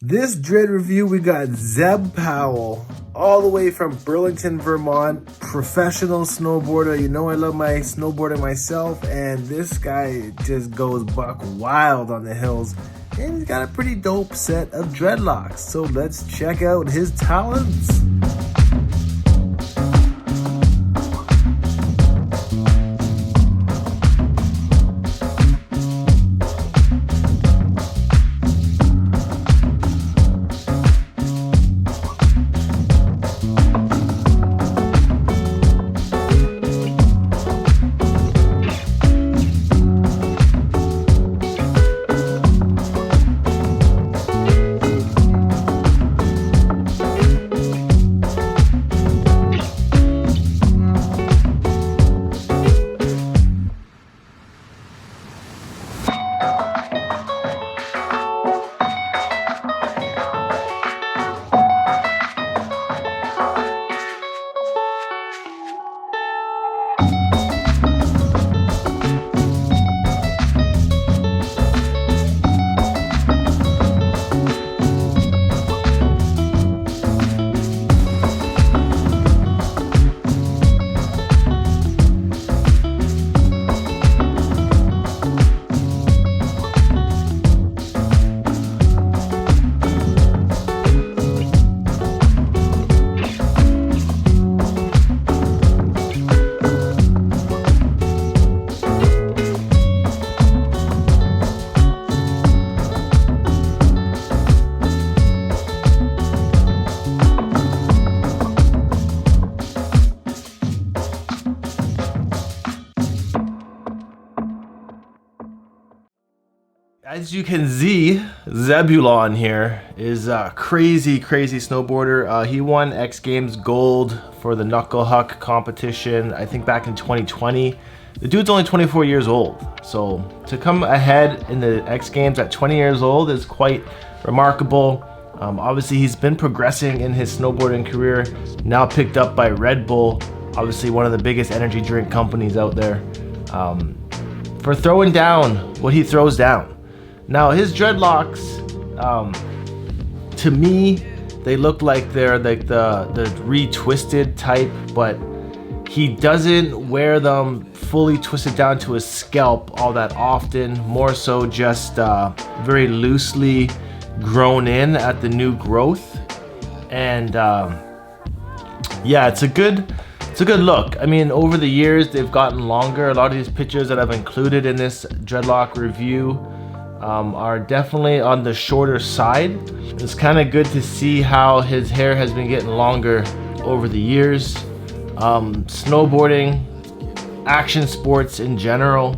This dread review, we got Zeb Powell, all the way from Burlington, Vermont, professional snowboarder. You know I love my snowboarding myself, and this guy just goes buck wild on the hills, and he's got a pretty dope set of dreadlocks. So let's check out his talents. As you can see, Zebulon here is a crazy snowboarder. He won X Games gold for the Knuckle Huck competition, I think back in 2020. The dude's only 24 years old, so to come ahead in the X Games at 20 years old is quite remarkable. Obviously, he's been progressing in his snowboarding career, now picked up by Red Bull, obviously one of the biggest energy drink companies out there, for throwing down what he throws down. Now his dreadlocks, to me, they look like they're like the retwisted type, but he doesn't wear them fully twisted down to his scalp all that often, more so just very loosely grown in at the new growth. And yeah, it's a good look. I mean, over the years they've gotten longer. A lot of these pictures that I've included in this dreadlock review are definitely on the shorter side. It's kind of good to see how his hair has been getting longer over the years. Snowboarding, action sports in general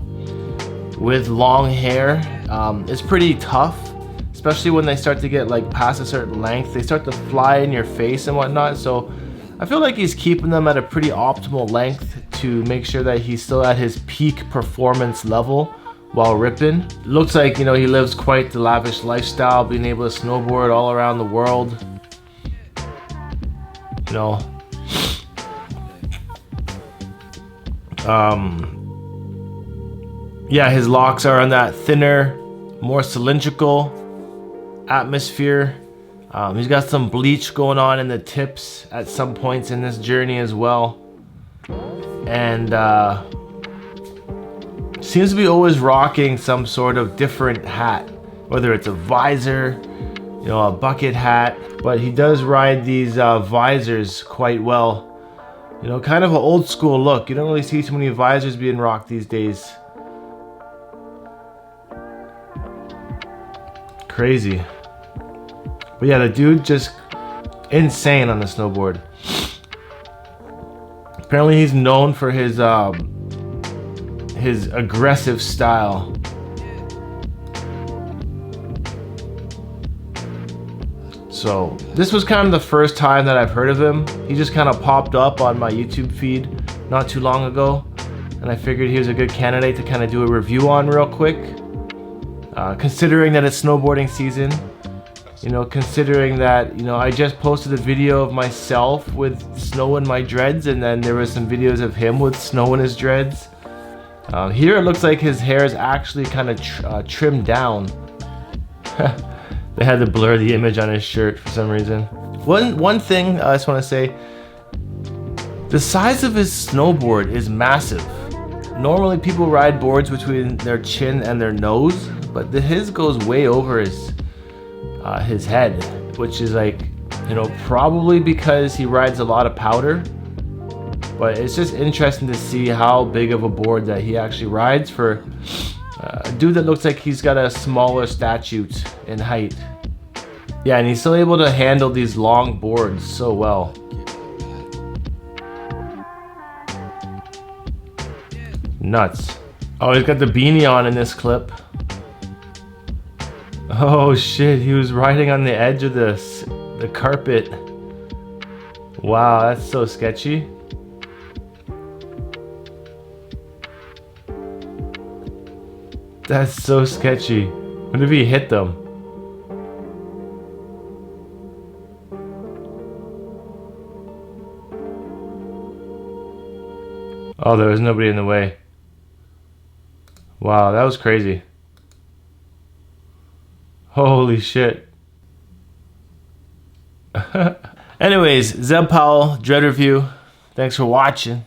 with long hair is pretty tough, especially when they start to get like past a certain length. They start to fly in your face and whatnot, so I feel like he's keeping them at a pretty optimal length to make sure that he's still at his peak performance level while ripping. Looks like, you know, he lives quite the lavish lifestyle, being able to snowboard all around the world. You know, yeah, his locks are on that thinner, more cylindrical atmosphere. He's got some bleach going on in the tips at some points in this journey as well. And seems to be always rocking some sort of different hat, whether it's a visor, you know, a bucket hat, but he does ride these visors quite well. You know, kind of an old school look. You don't really see too many visors being rocked these days. Crazy. But yeah, the dude just insane on the snowboard. Apparently he's known for his aggressive style. So this was kind of the first time that I've heard of him. He just kind of popped up on my YouTube feed not too long ago, and I figured he was a good candidate to kind of do a review on real quick. Considering that it's snowboarding season, you know, considering that, you know, I just posted a video of myself with snow in my dreads, and then there was some videos of him with snow in his dreads. Here it looks like his hair is actually kind of trimmed down. They had to blur the image on his shirt for some reason. One thing I just want to say, the size of his snowboard is massive. Normally people ride boards between their chin and their nose, but his goes way over his head, which is like, you know, probably because he rides a lot of powder. But it's just interesting to see how big of a board that he actually rides for a dude that looks like he's got a smaller statute in height. Yeah, and he's still able to handle these long boards so well. Nuts. Oh, he's got the beanie on in this clip. Oh shit, he was riding on the edge of the carpet. Wow, that's so sketchy. That's so sketchy. What if he hit them? Oh, there was nobody in the way. Wow, that was crazy. Holy shit. Anyways, Zeb Powell, Dread Review. Thanks for watching.